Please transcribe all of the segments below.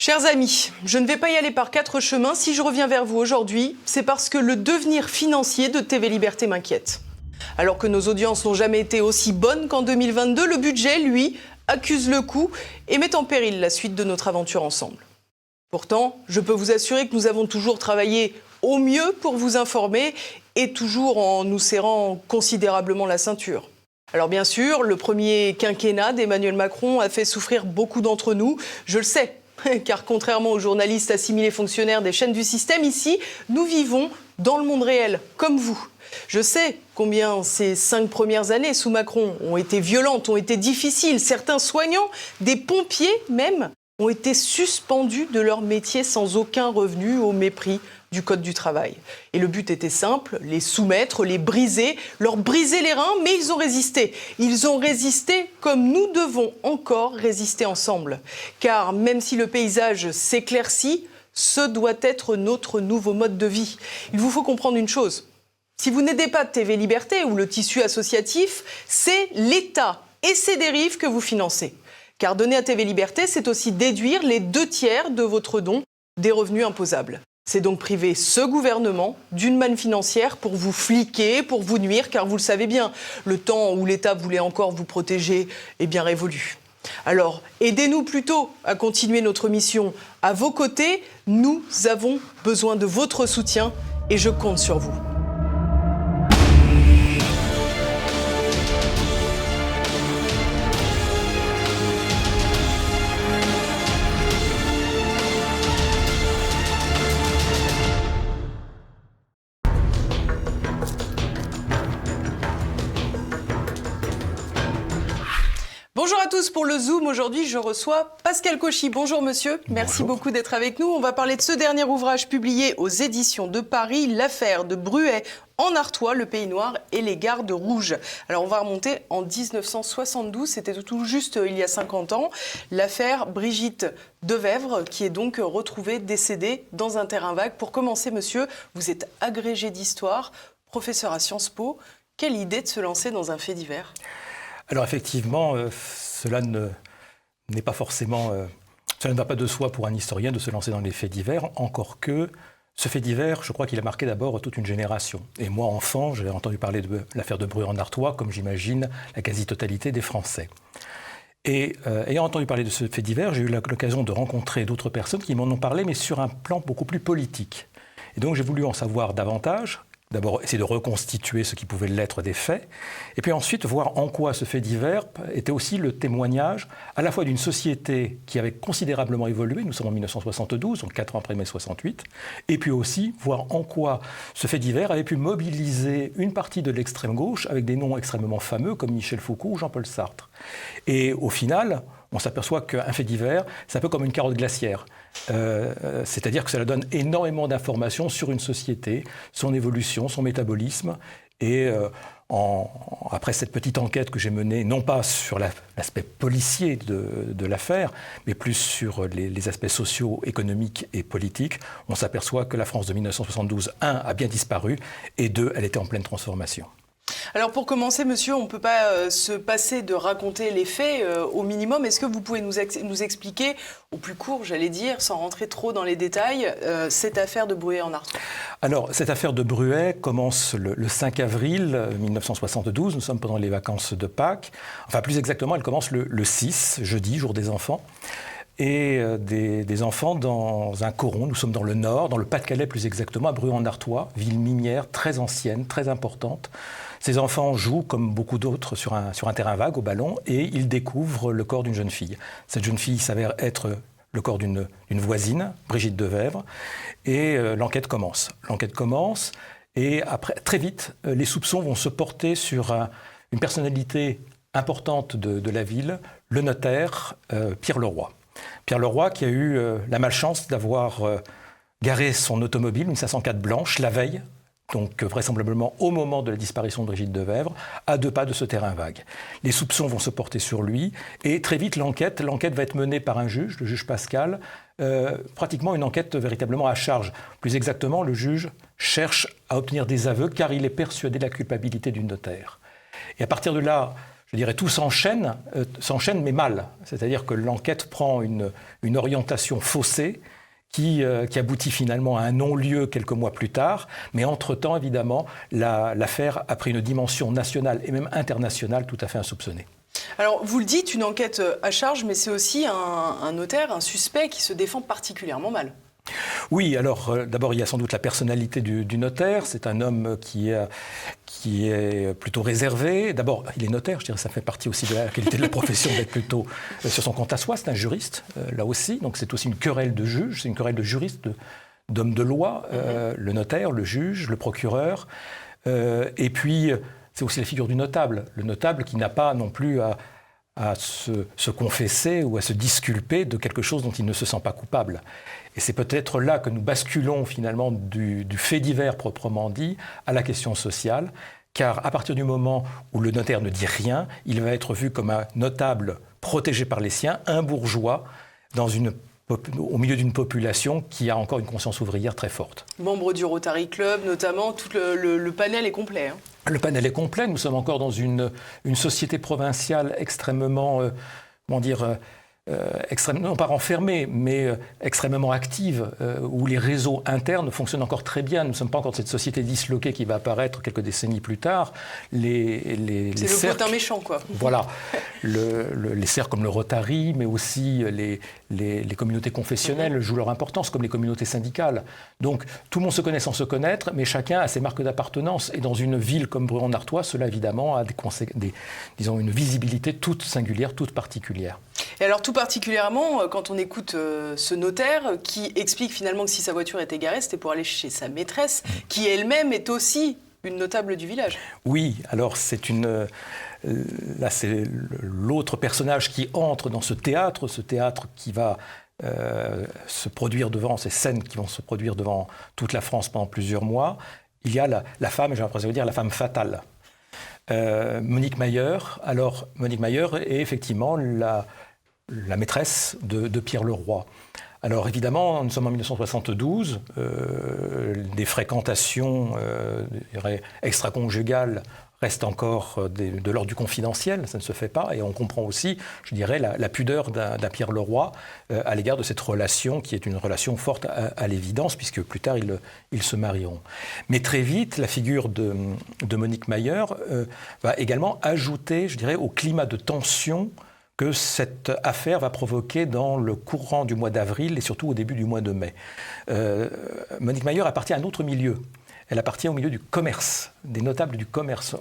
Chers amis, je ne vais pas y aller par quatre chemins. Si je reviens vers vous aujourd'hui, c'est parce que le devenir financier de TV Liberté m'inquiète. Alors que nos audiences n'ont jamais été aussi bonnes qu'en 2022, le budget, lui, accuse le coup et met en péril la suite de notre aventure ensemble. Pourtant, je peux vous assurer que nous avons toujours travaillé au mieux pour vous informer et toujours en nous serrant considérablement la ceinture. Alors bien sûr, le premier quinquennat d'Emmanuel Macron a fait souffrir beaucoup d'entre nous, je le sais. Car contrairement aux journalistes assimilés fonctionnaires des chaînes du système, ici, nous vivons dans le monde réel, comme vous. Je sais combien ces 5 premières années sous Macron ont été violentes, ont été difficiles. Certains soignants, des pompiers même, ont été suspendus de leur métier sans aucun revenu au mépris du Code du travail. Et le but était simple, les soumettre, les briser, leur briser les reins, mais ils ont résisté. Ils ont résisté comme nous devons encore résister ensemble. Car même si le paysage s'éclaircit, ce doit être notre nouveau mode de vie. Il vous faut comprendre une chose. Si vous n'aidez pas TV Liberté ou le tissu associatif, c'est l'État et ses dérives que vous financez. Car donner à TV Liberté, c'est aussi déduire les 2/3 de votre don des revenus imposables. C'est donc priver ce gouvernement d'une manne financière pour vous fliquer, pour vous nuire, car vous le savez bien, le temps où l'État voulait encore vous protéger est bien révolu. Alors, aidez-nous plutôt à continuer notre mission à vos côtés. Nous avons besoin de votre soutien et je compte sur vous. Bonjour à tous pour le Zoom. Aujourd'hui, je reçois Pascal Cauchy. Bonjour monsieur, merci beaucoup d'être avec nous. On va parler de ce dernier ouvrage publié aux éditions de Paris, l'affaire de Bruay en Artois, le Pays Noir et les Gardes Rouges. Alors on va remonter en 1972, c'était tout juste il y a 50 ans, l'affaire Brigitte Devèvre qui est donc retrouvée décédée dans un terrain vague. Pour commencer monsieur, vous êtes agrégé d'histoire, professeur à Sciences Po. Quelle idée de se lancer dans un fait divers ? Alors effectivement, cela n'est pas forcément... cela ne va pas de soi pour un historien de se lancer dans les faits divers, encore que ce fait divers, je crois qu'il a marqué d'abord toute une génération. Et moi, enfant, j'ai entendu parler de l'affaire de Bruay en Artois, comme j'imagine la quasi-totalité des Français. Et ayant entendu parler de ce fait divers, j'ai eu l'occasion de rencontrer d'autres personnes qui m'en ont parlé, mais sur un plan beaucoup plus politique. Et donc j'ai voulu en savoir davantage. D'abord, essayer de reconstituer ce qui pouvait l'être des faits, et puis ensuite voir en quoi ce fait divers était aussi le témoignage à la fois d'une société qui avait considérablement évolué, nous sommes en 1972, donc 4 ans après mai 68, et puis aussi voir en quoi ce fait divers avait pu mobiliser une partie de l'extrême gauche avec des noms extrêmement fameux comme Michel Foucault ou Jean-Paul Sartre. Et au final, on s'aperçoit qu'un fait divers, c'est un peu comme une carotte glaciaire. C'est-à-dire que cela donne énormément d'informations sur une société, son évolution, son métabolisme. Et après cette petite enquête que j'ai menée, non pas sur l'aspect policier de l'affaire, mais plus sur les aspects sociaux, économiques et politiques, on s'aperçoit que la France de 1972, 1, a bien disparu, et 2, elle était en pleine transformation. Alors pour commencer, monsieur, on ne peut pas se passer de raconter les faits au minimum. Est-ce que vous pouvez nous expliquer, au plus court, j'allais dire, sans rentrer trop dans les détails, cette affaire de Bruay en Artois ? Alors, cette affaire de Bruay commence le 5 avril 1972. Nous sommes pendant les vacances de Pâques. Enfin, plus exactement, elle commence le 6, jeudi, jour des enfants. Et des enfants dans un coron. Nous sommes dans le Nord, dans le Pas-de-Calais plus exactement, à Bruay en Artois, ville minière très ancienne, très importante. Ces enfants jouent, comme beaucoup d'autres, sur un terrain vague, au ballon, et ils découvrent le corps d'une jeune fille. Cette jeune fille s'avère être le corps d'une voisine, Brigitte Devèvre, et l'enquête commence. L'enquête commence, et après, très vite, les soupçons vont se porter sur une personnalité importante de la ville, le notaire Pierre Leroy. Pierre Leroy qui a eu la malchance d'avoir garé son automobile, une 504 blanche, la veille, donc vraisemblablement au moment de la disparition de Brigitte Devèvre, à 2 pas de ce terrain vague. Les soupçons vont se porter sur lui, et très vite l'enquête va être menée par un juge, le juge Pascal, pratiquement une enquête véritablement à charge. Plus exactement, le juge cherche à obtenir des aveux car il est persuadé de la culpabilité du notaire. Et à partir de là, je dirais, tout s'enchaîne mais mal. C'est-à-dire que l'enquête prend une orientation faussée qui aboutit finalement à un non-lieu quelques mois plus tard. Mais entre-temps, évidemment, l'affaire a pris une dimension nationale et même internationale tout à fait insoupçonnée. Alors, vous le dites, une enquête à charge, mais c'est aussi un notaire, un suspect qui se défend particulièrement mal. Oui, alors d'abord il y a sans doute la personnalité du notaire. C'est un homme qui est plutôt réservé. D'abord, il est notaire, je dirais, ça fait partie aussi de la qualité de la profession d'être plutôt sur son compte à soi. C'est un juriste, là aussi. Donc c'est aussi une querelle de juge, c'est une querelle de juriste, d'homme de loi, le notaire, le juge, le procureur. Et puis, c'est aussi la figure du notable. Le notable qui n'a pas non plus à se confesser ou à se disculper de quelque chose dont il ne se sent pas coupable. Et c'est peut-être là que nous basculons finalement du fait divers proprement dit à la question sociale, car à partir du moment où le notaire ne dit rien, il va être vu comme un notable protégé par les siens, un bourgeois au milieu d'une population qui a encore une conscience ouvrière très forte. Membre du Rotary Club, notamment, tout le panel est complet. Hein. Le panel est complet. Nous sommes encore dans une société provinciale extrêmement, non pas renfermée, mais extrêmement active, où les réseaux internes fonctionnent encore très bien. Nous ne sommes pas encore dans cette société disloquée qui va apparaître quelques décennies plus tard. C'est le potin méchant, quoi. Voilà. Les cercles comme le Rotary, mais aussi les communautés confessionnelles jouent leur importance, comme les communautés syndicales. Donc, tout le monde se connaît sans se connaître, mais chacun a ses marques d'appartenance. Et dans une ville comme Brujon-Artois, cela, évidemment, a disons, une visibilité toute singulière, toute particulière. Et alors, tout particulièrement, quand on écoute ce notaire qui explique finalement que si sa voiture était garée, c'était pour aller chez sa maîtresse, qui elle-même est aussi une notable du village. Oui, alors là, c'est l'autre personnage qui entre dans ce théâtre qui va se produire devant, ces scènes qui vont se produire devant toute la France pendant plusieurs mois. Il y a la femme, j'ai l'impression de dire, la femme fatale. Monique Mayer. Alors, Monique Mayer est effectivement la maîtresse de Pierre Leroy. Alors évidemment, nous sommes en 1972, des fréquentations extra-conjugales restent encore de l'ordre du confidentiel, ça ne se fait pas, et on comprend aussi, je dirais, la pudeur d'un Pierre Leroy à l'égard de cette relation qui est une relation forte à l'évidence, puisque plus tard ils se marieront. Mais très vite, la figure de Monique Mayer va également ajouter, je dirais, au climat de tension que cette affaire va provoquer dans le courant du mois d'avril et surtout au début du mois de mai. Monique Mayer appartient à un autre milieu. Elle appartient au milieu du commerce, des notables du commerce.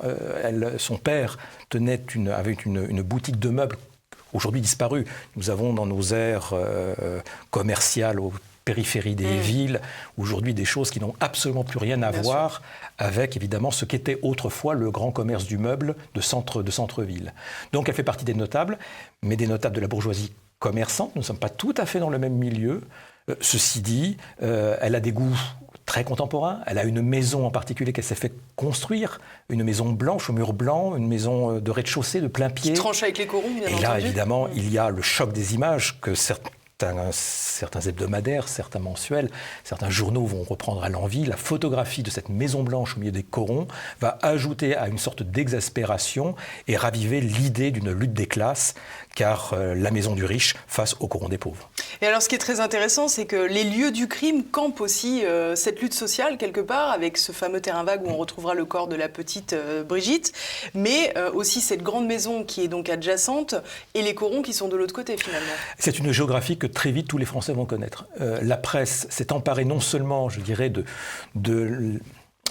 Son père avait une boutique de meubles, aujourd'hui disparue. Nous avons dans nos aires commerciales aux périphéries des villes, aujourd'hui des choses qui n'ont absolument plus rien à voir avec évidemment ce qu'était autrefois le grand commerce du meuble de centre-ville. Donc elle fait partie des notables, mais des notables de la bourgeoisie commerçante. Nous ne sommes pas tout à fait dans le même milieu. Ceci dit, elle a des goûts très contemporains. Elle a une maison en particulier qu'elle s'est fait construire, une maison blanche aux murs blancs, une maison de rez-de-chaussée, de plein pied. Qui tranche avec les corons, bien entendu. Et là, évidemment, il y a le choc des images que certains hebdomadaires, certains mensuels, certains journaux vont reprendre à l'envi. La photographie de cette Maison Blanche au milieu des corons va ajouter à une sorte d'exaspération et raviver l'idée d'une lutte des classes, car la maison du riche face au coron des pauvres. Et alors, ce qui est très intéressant, c'est que les lieux du crime campent aussi cette lutte sociale, quelque part, avec ce fameux terrain vague où on retrouvera le corps de la petite Brigitte, mais aussi cette grande maison qui est donc adjacente et les corons qui sont de l'autre côté, finalement. C'est une géographie que très vite tous les Français vont connaître. La presse s'est emparée non seulement, je dirais, de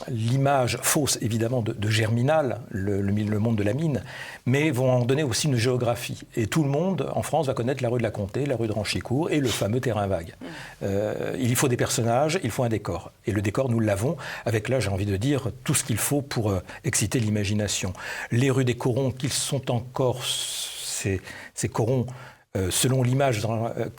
l'image fausse, évidemment, de Germinal, le monde de la mine, mais vont en donner aussi une géographie. Et tout le monde, en France, va connaître la rue de la Comté, la rue de Ranchécourt et le fameux terrain vague. Il faut des personnages, il faut un décor. Et le décor, nous l'avons, avec là, j'ai envie de dire, tout ce qu'il faut pour exciter l'imagination. Les rues des corons, qu'ils sont encore ces corons, selon l'image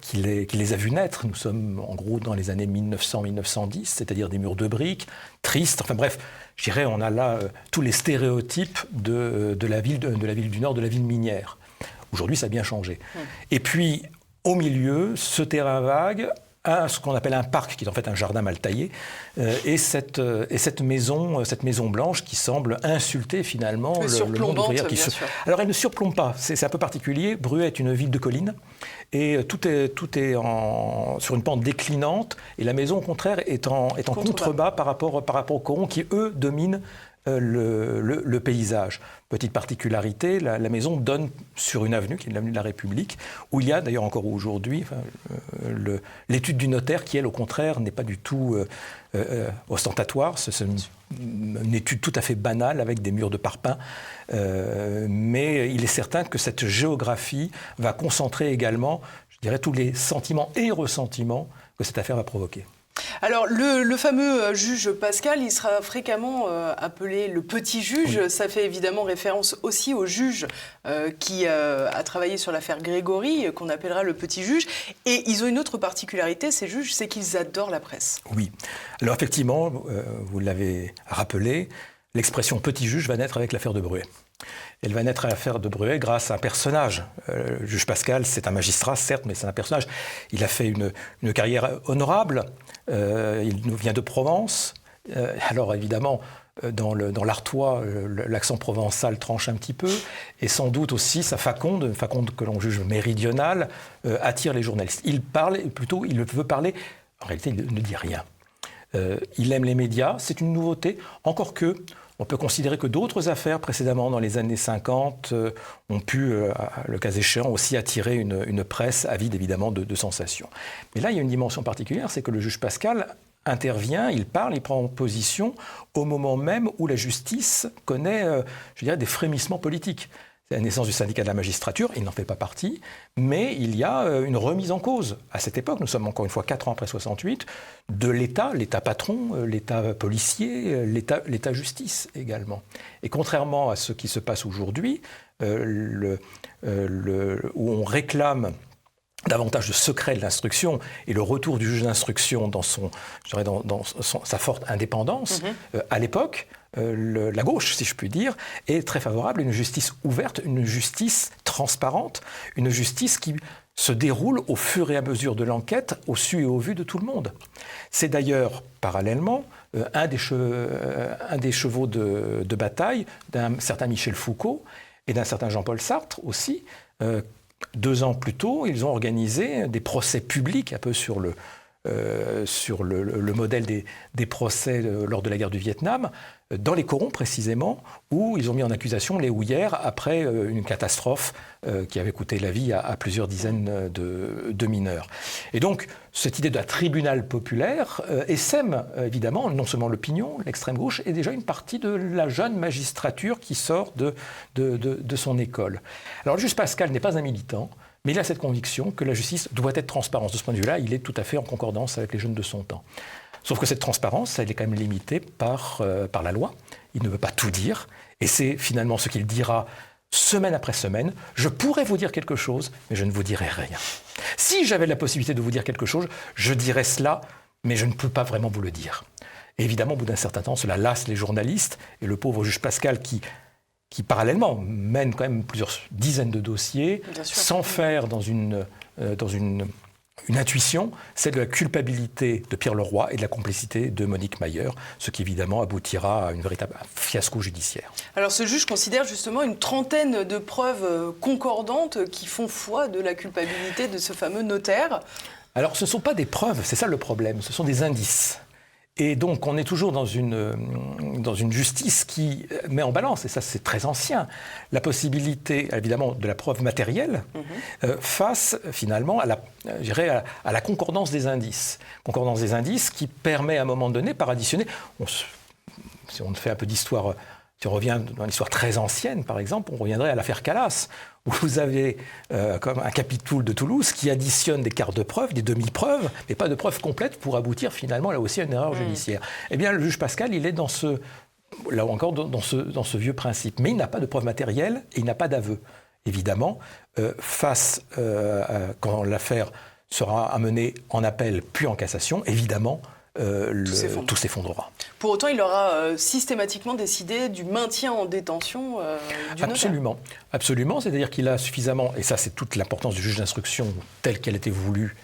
qui les a vus naître, nous sommes en gros dans les années 1900-1910, c'est-à-dire des murs de briques, tristes, enfin bref, je dirais on a là tous les stéréotypes de la ville du Nord, de la ville minière. Aujourd'hui, ça a bien changé. Et puis, au milieu, ce terrain vague, ce qu'on appelle un parc, qui est en fait un jardin mal taillé, et cette maison blanche qui semble insulter finalement le monde ouvrier. Alors elle ne surplombe pas, c'est un peu particulier. Bruay est une ville de collines, et tout est sur une pente déclinante, et la maison au contraire est en contrebas par rapport aux corons qui, eux, dominent le paysage. Petite particularité, la maison donne sur une avenue, qui est l'avenue de la République, où il y a d'ailleurs encore aujourd'hui l'étude du notaire qui, elle, au contraire, n'est pas du tout ostentatoire. C'est une étude tout à fait banale avec des murs de parpaing. Mais il est certain que cette géographie va concentrer également, je dirais, tous les sentiments et ressentiments que cette affaire va provoquer. Alors, le fameux juge Pascal, il sera fréquemment appelé le petit juge. Oui. Ça fait évidemment référence aussi au juge qui a travaillé sur l'affaire Grégory, qu'on appellera le petit juge. Et ils ont une autre particularité, ces juges, c'est qu'ils adorent la presse. Oui. Alors effectivement, vous l'avez rappelé, l'expression petit juge va naître avec l'affaire de Bruay. Elle va naître à l'affaire de Bruay grâce à un personnage. Le juge Pascal, c'est un magistrat, certes, mais c'est un personnage. Il a fait une carrière honorable. Il nous vient de Provence. Alors évidemment, dans l'Artois, l'accent provençal tranche un petit peu. Et sans doute aussi sa faconde, une faconde que l'on juge méridionale, attire les journalistes. Il parle, plutôt, il veut parler. En réalité, il ne dit rien. Il aime les médias, c'est une nouveauté. Encore que, on peut considérer que d'autres affaires précédemment, dans les années 50, ont pu, le cas échéant, aussi attirer une presse avide évidemment de sensations. Mais là, il y a une dimension particulière, c'est que le juge Pascal intervient, il parle, il prend position au moment même où la justice connaît, je dirais, des frémissements politiques. C'est la naissance du syndicat de la magistrature, il n'en fait pas partie, mais il y a une remise en cause. À cette époque, nous sommes encore une fois 4 ans après 68, de l'État patron, l'État policier, l'État justice également. Et contrairement à ce qui se passe aujourd'hui, où on réclame davantage de secret de l'instruction et le retour du juge d'instruction dans sa forte indépendance, à l'époque, la gauche, si je puis dire, est très favorable à une justice ouverte, une justice transparente, une justice qui se déroule au fur et à mesure de l'enquête, au su et au vu de tout le monde. C'est d'ailleurs, parallèlement, un des chevaux de bataille d'un certain Michel Foucault et d'un certain Jean-Paul Sartre aussi. 2 ans plus tôt, ils ont organisé des procès publics, un peu sur le modèle des procès lors de la guerre du Vietnam, dans les corons précisément, où ils ont mis en accusation les houillères après une catastrophe qui avait coûté la vie à plusieurs dizaines de mineurs. Et donc, cette idée d'un tribunal populaire essaime évidemment non seulement l'opinion, l'extrême gauche, et déjà une partie de la jeune magistrature qui sort de son école. Alors le juge Pascal n'est pas un militant, mais il a cette conviction que la justice doit être transparente. De ce point de vue-là, il est tout à fait en concordance avec les jeunes de son temps. Sauf que cette transparence, elle est quand même limitée par la loi. Il ne veut pas tout dire. Et c'est finalement ce qu'il dira semaine après semaine. Je pourrais vous dire quelque chose, mais je ne vous dirai rien. Si j'avais la possibilité de vous dire quelque chose, je dirais cela, mais je ne peux pas vraiment vous le dire. Et évidemment, au bout d'un certain temps, cela lasse les journalistes. Et le pauvre juge Pascal qui parallèlement mène quand même plusieurs dizaines de dossiers, sans faire dans une intuition, celle de la culpabilité de Pierre Leroy et de la complicité de Monique Mayer, ce qui évidemment aboutira à une véritable fiasco judiciaire. Alors ce juge considère justement une trentaine de preuves concordantes qui font foi de la culpabilité de ce fameux notaire. Alors ce ne sont pas des preuves, c'est ça le problème, ce sont des indices. Et donc, on est toujours dans une justice qui met en balance, et ça c'est très ancien, la possibilité, évidemment, de la preuve matérielle face, finalement, à la concordance des indices. Concordance des indices qui permet, à un moment donné, par additionner... Si on fait un peu d'histoire... Si on revient dans l'histoire très ancienne, par exemple, on reviendrait à l'affaire Calas, où vous avez comme un capitoul de Toulouse qui additionne des quarts de preuve, des demi-preuves, mais pas de preuves complètes pour aboutir finalement là aussi à une erreur judiciaire. Eh bien, le juge Pascal, il est dans ce vieux principe. Mais il n'a pas de preuve matérielle et il n'a pas d'aveu. Évidemment, quand l'affaire sera amenée en appel puis en cassation, évidemment, tout s'effondrera. Pour autant, il aura systématiquement décidé du maintien en détention du notaire. Absolument. C'est-à-dire qu'il a suffisamment, et ça c'est toute l'importance du juge d'instruction telle qu'elle était voulue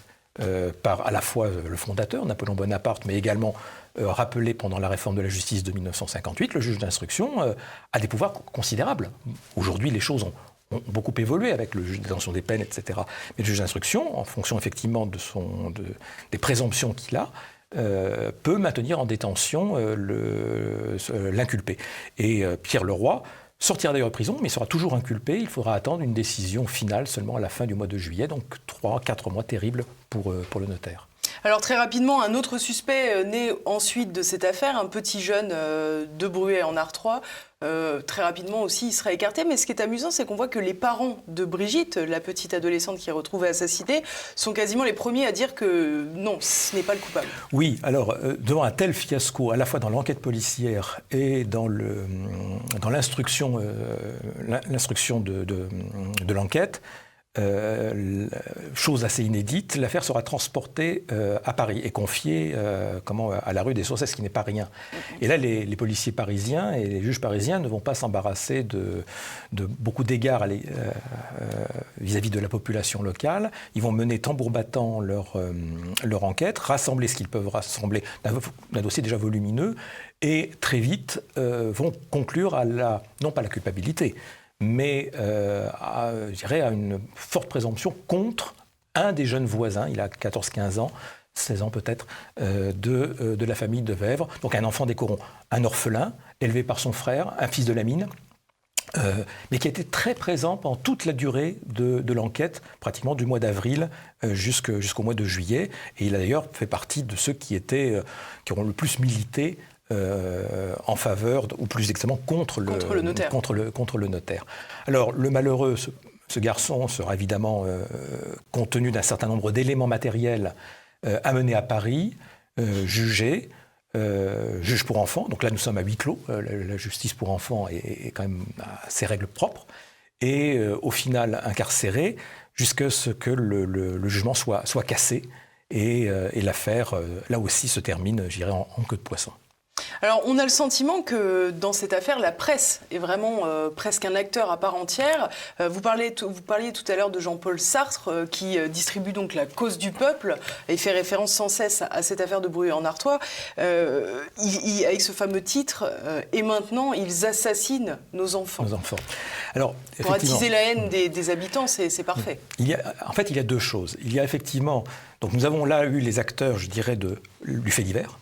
par à la fois le fondateur, Napoléon Bonaparte, mais également rappelé pendant la réforme de la justice de 1958, le juge d'instruction a des pouvoirs considérables. Aujourd'hui, les choses ont beaucoup évolué avec le juge d'intention des peines, etc. Mais le juge d'instruction, en fonction effectivement des présomptions qu'il a, peut maintenir en détention l'inculpé. Et Pierre Leroy sortira d'ailleurs de prison, mais il sera toujours inculpé. Il faudra attendre une décision finale seulement à la fin du mois de juillet, donc 3-4 mois terribles pour le notaire. Alors très rapidement, un autre suspect né ensuite de cette affaire, un petit jeune de Bruay en Artois. Très rapidement aussi, il sera écarté. Mais ce qui est amusant, c'est qu'on voit que les parents de Brigitte, la petite adolescente qui est retrouvée assassinée, sont quasiment les premiers à dire que non, ce n'est pas le coupable. Oui, alors devant un tel fiasco, à la fois dans l'enquête policière et dans l'instruction de l'enquête, chose assez inédite, l'affaire sera transportée à Paris et confiée à la rue des Saussaies, ce qui n'est pas rien. Et là, les policiers parisiens et les juges parisiens ne vont pas s'embarrasser de beaucoup d'égards vis-à-vis de la population locale. Ils vont mener tambour battant leur enquête, rassembler ce qu'ils peuvent rassembler d'un dossier déjà volumineux, et très vite vont conclure non pas la culpabilité, mais je dirais à une forte présomption contre un des jeunes voisins, il a 14-15 ans, 16 ans peut-être, de la famille de Vèvre, donc un enfant des Corons, un orphelin, élevé par son frère, un fils de la mine, mais qui a été très présent pendant toute la durée de l'enquête, pratiquement du mois d'avril jusqu'au mois de juillet, et il a d'ailleurs fait partie de ceux qui auront le plus milité en faveur, ou plus exactement contre le notaire. Alors, le malheureux, ce garçon, sera évidemment, compte tenu d'un certain nombre d'éléments matériels, amené à Paris, jugé, juge pour enfants. Donc là, nous sommes à huis clos. La justice pour enfants est quand même à ses règles propres. Et au final, incarcéré, jusqu'à ce que le jugement soit cassé. Et l'affaire, là aussi, se termine, je dirais, en queue de poisson. Alors, on a le sentiment que dans cette affaire, la presse est vraiment presque un acteur à part entière. Vous parliez tout à l'heure de Jean-Paul Sartre, qui distribue donc la cause du peuple et fait référence sans cesse à cette affaire de Bruay en Artois. Avec ce fameux titre, et maintenant, ils assassinent nos enfants. Alors, pour attiser la haine des habitants, c'est parfait. Il y a deux choses. Il y a effectivement, donc nous avons là eu les acteurs, je dirais, du fait divers.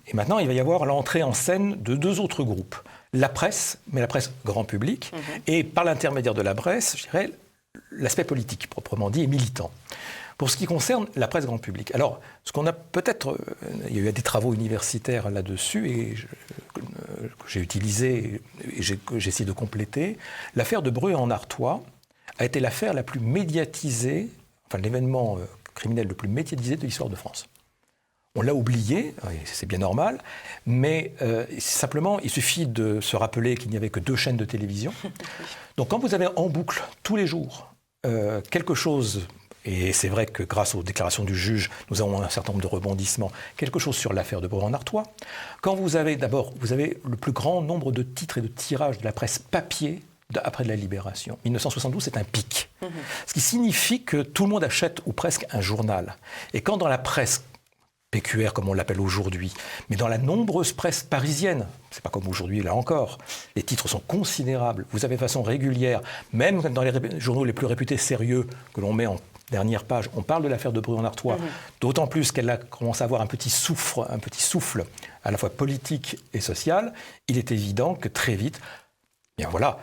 Et maintenant, il va y avoir l'entrée en scène de deux autres groupes. La presse, mais la presse grand public, et par l'intermédiaire de la presse, je dirais, l'aspect politique, proprement dit, et militant. Pour ce qui concerne la presse grand public, alors, ce qu'on a peut-être... il y a eu des travaux universitaires là-dessus, et que j'ai utilisé, et j'ai essayé de compléter. L'affaire de Bruay en Artois a été l'affaire la plus médiatisée, enfin l'événement criminel le plus médiatisé de l'histoire de France. On l'a oublié, c'est bien normal, mais simplement, il suffit de se rappeler qu'il n'y avait que 2 chaînes de télévision. Donc quand vous avez en boucle, tous les jours, quelque chose, et c'est vrai que grâce aux déclarations du juge, nous avons un certain nombre de rebondissements, quelque chose sur l'affaire de Bruay en Artois, quand vous avez le plus grand nombre de titres et de tirages de la presse papier après la Libération. 1972, c'est un pic. Ce qui signifie que tout le monde achète, ou presque, un journal. Et quand dans la presse PQR, comme on l'appelle aujourd'hui, mais dans la nombreuse presse parisienne, c'est pas comme aujourd'hui, là encore, les titres sont considérables. Vous avez de façon régulière, même dans les journaux les plus réputés sérieux que l'on met en dernière page, on parle de l'affaire de Bruay en Artois, d'autant plus qu'elle a commencé à avoir un petit souffle à la fois politique et social. Il est évident que très vite, bien voilà,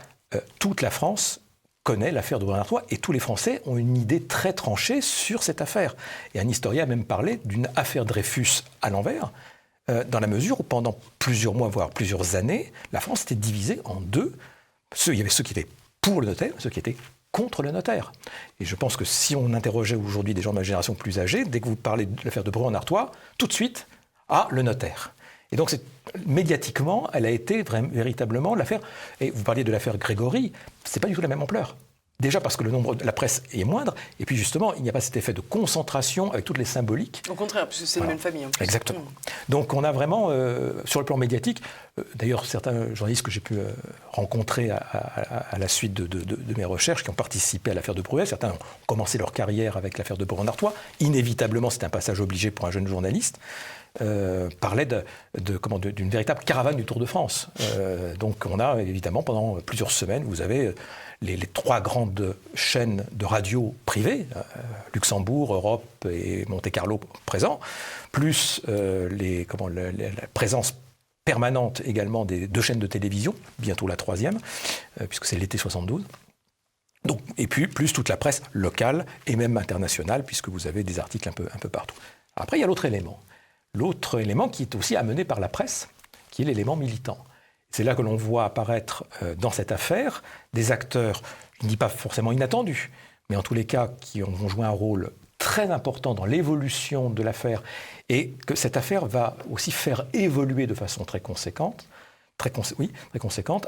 toute la France connaît l'affaire de Bruay en Artois et tous les Français ont une idée très tranchée sur cette affaire. Et un historien a même parlé d'une affaire Dreyfus à l'envers, dans la mesure où pendant plusieurs mois, voire plusieurs années, la France était divisée en deux. Il y avait ceux qui étaient pour le notaire, ceux qui étaient contre le notaire. Et je pense que si on interrogeait aujourd'hui des gens de ma génération plus âgée, dès que vous parlez de l'affaire de Bruay en Artois, tout de suite, le notaire. Et donc, médiatiquement, elle a été véritablement l'affaire. Et vous parliez de l'affaire Grégory, c'est pas du tout la même ampleur. Déjà parce que le nombre de la presse est moindre, et puis justement, il n'y a pas cet effet de concentration avec toutes les symboliques. Au contraire, parce que c'est une même famille. En plus. Exactement. Donc on a vraiment, sur le plan médiatique, D'ailleurs, certains journalistes que j'ai pu rencontrer à la suite de mes recherches, qui ont participé à l'affaire de Bruay, certains ont commencé leur carrière avec l'affaire de Bruay-en-Artois. Inévitablement, c'est un passage obligé pour un jeune journaliste. Parlait d'une véritable caravane du Tour de France. Donc on a évidemment pendant plusieurs semaines, vous avez les 3 grandes chaînes de radio privées, Luxembourg, Europe et Monte-Carlo présents, plus la présence permanente également des 2 chaînes de télévision, bientôt la 3e, puisque c'est l'été 72. Donc, et puis plus toute la presse locale et même internationale, puisque vous avez des articles un peu partout. Après, il y a l'autre élément. L'autre élément qui est aussi amené par la presse, qui est l'élément militant. C'est là que l'on voit apparaître dans cette affaire des acteurs, je ne dis pas forcément inattendus, mais en tous les cas qui vont jouer un rôle très important dans l'évolution de l'affaire et que cette affaire va aussi faire évoluer de façon très conséquente,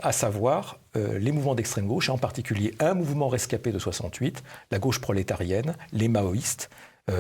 à savoir les mouvements d'extrême gauche, et en particulier un mouvement rescapé de 68, la gauche prolétarienne, les maoïstes,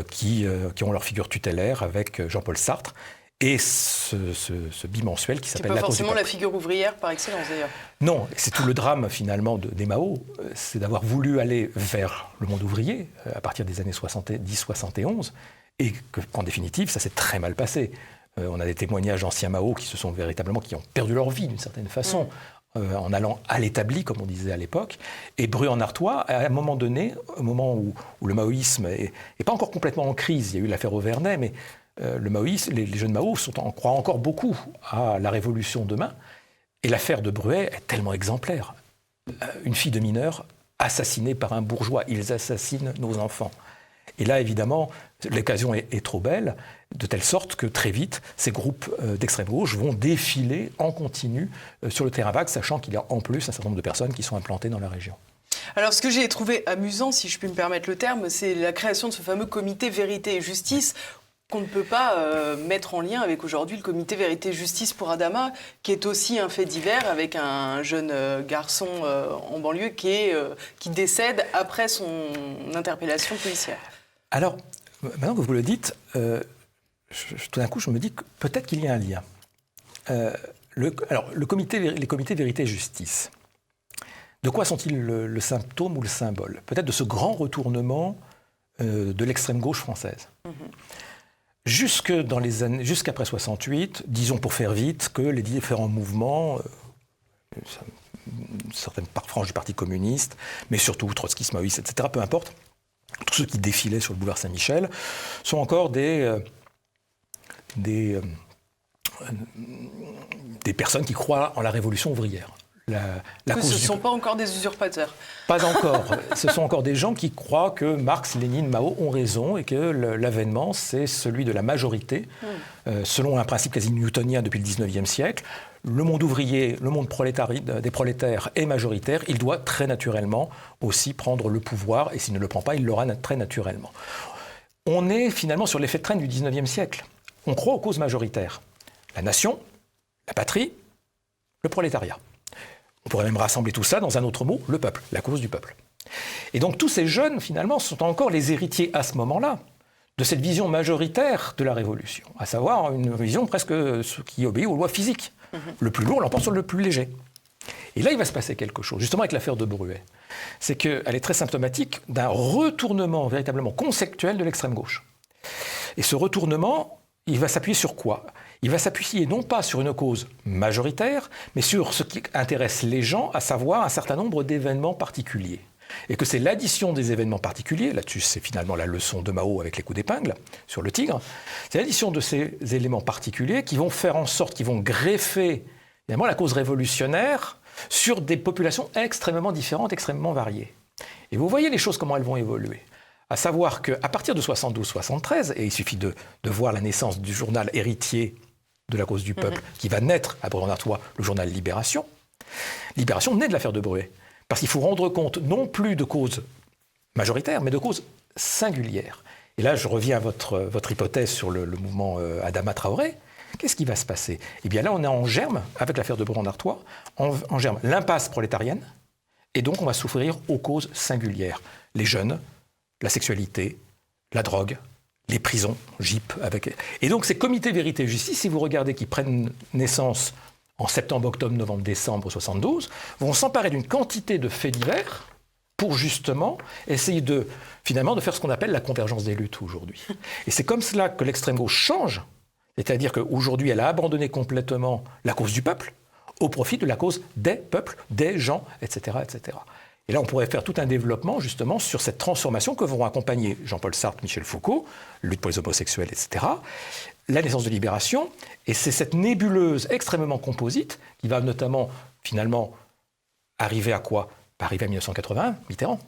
qui ont leur figure tutélaire avec Jean-Paul Sartre, et ce bimensuel qui s'appelle La Cause du Peuple. C'est pas forcément la figure ouvrière par excellence d'ailleurs. Non, c'est tout le drame finalement des Mao, c'est d'avoir voulu aller vers le monde ouvrier à partir des années 70-71, et qu'en définitive, ça s'est très mal passé. On a des témoignages d'anciens Mao qui ont perdu leur vie d'une certaine façon. En allant à l'établi, comme on disait à l'époque. Et Bruay-en-Artois, à un moment donné, au moment où le maoïsme n'est pas encore complètement en crise, il y a eu l'affaire Auvernais, mais le maoïsme, les jeunes Mao croient encore beaucoup à la révolution demain. Et l'affaire de Bruay est tellement exemplaire. Une fille de mineur assassinée par un bourgeois. Ils assassinent nos enfants. Et là, évidemment, l'occasion est trop belle, de telle sorte que très vite, ces groupes d'extrême gauche vont défiler en continu sur le terrain vague, sachant qu'il y a en plus un certain nombre de personnes qui sont implantées dans la région. Alors, ce que j'ai trouvé amusant, si je puis me permettre le terme, c'est la création de ce fameux comité Vérité et Justice qu'on ne peut pas mettre en lien avec aujourd'hui le comité Vérité et Justice pour Adama, qui est aussi un fait divers avec un jeune garçon en banlieue qui décède après son interpellation policière. Alors, maintenant que vous le dites, tout d'un coup, je me dis que peut-être qu'il y a un lien. Les comités Vérité et Justice, de quoi sont-ils le symptôme ou le symbole ? Peut-être de ce grand retournement de l'extrême gauche française. Jusqu'après 68, disons pour faire vite, que les différents mouvements, certaines franges du Parti communiste, mais surtout trotskistes, maoïstes, etc., peu importe, tous ceux qui défilaient sur le boulevard Saint-Michel, sont encore des personnes qui croient en la révolution ouvrière. Ce ne sont pas encore des usurpateurs. Pas encore. Ce sont encore des gens qui croient que Marx, Lénine, Mao ont raison et que l'avènement, c'est celui de la majorité, selon un principe quasi newtonien depuis le 19e siècle. Le monde ouvrier, le monde des prolétaires est majoritaire. Il doit très naturellement aussi prendre le pouvoir, et s'il ne le prend pas, il l'aura très naturellement. On est finalement sur l'effet de traîne du 19e siècle. On croit aux causes majoritaires. La nation, la patrie, le prolétariat. On pourrait même rassembler tout ça dans un autre mot, le peuple, la cause du peuple. Et donc tous ces jeunes, finalement, sont encore les héritiers à ce moment-là de cette vision majoritaire de la Révolution, à savoir une vision presque qui obéit aux lois physiques. Le plus lourd l'emporte sur le plus léger. Et là, il va se passer quelque chose, justement avec l'affaire de Bruay. C'est qu'elle est très symptomatique d'un retournement véritablement conceptuel de l'extrême gauche. Et ce retournement, il va s'appuyer sur quoi ? Il va s'appuyer non pas sur une cause majoritaire, mais sur ce qui intéresse les gens, à savoir un certain nombre d'événements particuliers. Et que c'est l'addition des événements particuliers, là-dessus c'est finalement la leçon de Mao avec les coups d'épingle sur le Tigre, c'est l'addition de ces éléments particuliers qui vont faire en sorte, qui vont greffer évidemment la cause révolutionnaire sur des populations extrêmement différentes, extrêmement variées. Et vous voyez les choses, comment elles vont évoluer. À savoir qu'à partir de 72-73, et il suffit de voir la naissance du journal héritier de la cause du peuple, qui va naître à Bruay-en-Artois, le journal Libération. Libération naît de l'affaire de Bruay. Parce qu'il faut rendre compte non plus de causes majoritaires, mais de causes singulières. Et là, je reviens à votre hypothèse sur le mouvement Adama Traoré. Qu'est-ce qui va se passer ? Eh bien là, on est en germe, avec l'affaire de Bruay-en-Artois, en germe l'impasse prolétarienne, et donc on va souffrir aux causes singulières. Les jeunes, la sexualité, la drogue, les prisons, GIP. Et donc ces comités Vérité et Justice, si vous regardez, qui prennent naissance en septembre, octobre, novembre, décembre 72, vont s'emparer d'une quantité de faits divers pour justement essayer finalement de faire ce qu'on appelle la convergence des luttes aujourd'hui. Et c'est comme cela que l'extrême gauche change, c'est-à-dire qu'aujourd'hui, elle a abandonné complètement la cause du peuple au profit de la cause des peuples, des gens, etc., etc. Et là, on pourrait faire tout un développement justement sur cette transformation que vont accompagner Jean-Paul Sartre, Michel Foucault, lutte pour les homosexuels, etc., la naissance de Libération, et c'est cette nébuleuse extrêmement composite qui va notamment, finalement, arriver à quoi ? Arriver à 1981, Mitterrand.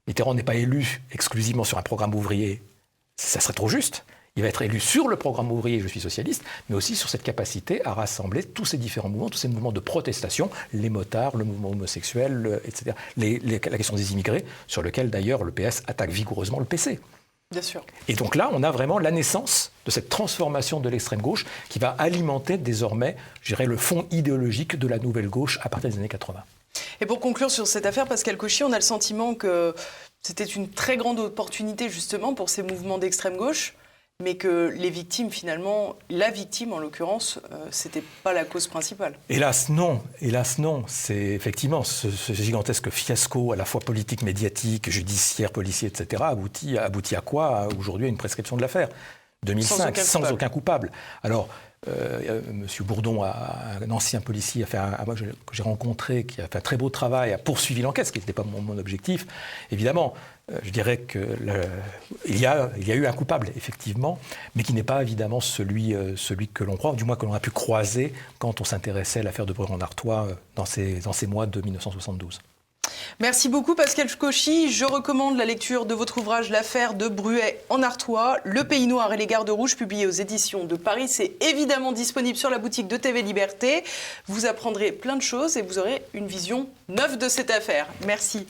Mitterrand n'est pas élu exclusivement sur un programme ouvrier, ça serait trop juste. Il va être élu sur le programme ouvrier, je suis socialiste, mais aussi sur cette capacité à rassembler tous ces différents mouvements, tous ces mouvements de protestation, les motards, le mouvement homosexuel, etc., la question des immigrés, sur lequel d'ailleurs le PS attaque vigoureusement le PC. Bien sûr. Et donc là, on a vraiment la naissance de cette transformation de l'extrême gauche qui va alimenter désormais, je dirais, le fond idéologique de la nouvelle gauche à partir des années 80. Et pour conclure sur cette affaire, Pascal Cauchy, on a le sentiment que c'était une très grande opportunité justement pour ces mouvements d'extrême gauche, mais que les victimes, finalement, la victime en l'occurrence, c'était pas la cause principale. Hélas non. C'est effectivement ce gigantesque fiasco à la fois politique, médiatique, judiciaire, policier, etc. aboutit à quoi aujourd'hui à une prescription de l'affaire 2005, sans aucun coupable. Alors, M. Bourdon, un ancien policier que j'ai rencontré, qui a fait un très beau travail, a poursuivi l'enquête, ce qui n'était pas mon objectif. Évidemment, je dirais qu'il y a eu un coupable, effectivement, mais qui n'est pas évidemment celui que l'on croit, du moins que l'on a pu croiser quand on s'intéressait à l'affaire de Breuil-en-Artois dans ces mois de 1972. Merci beaucoup Pascal Cauchy. Je recommande la lecture de votre ouvrage L'affaire de Breuil-en-Artois, Le pays noir et les gardes rouges, publié aux éditions de Paris. C'est évidemment disponible sur la boutique de TV Liberté. Vous apprendrez plein de choses et vous aurez une vision neuve de cette affaire. Merci.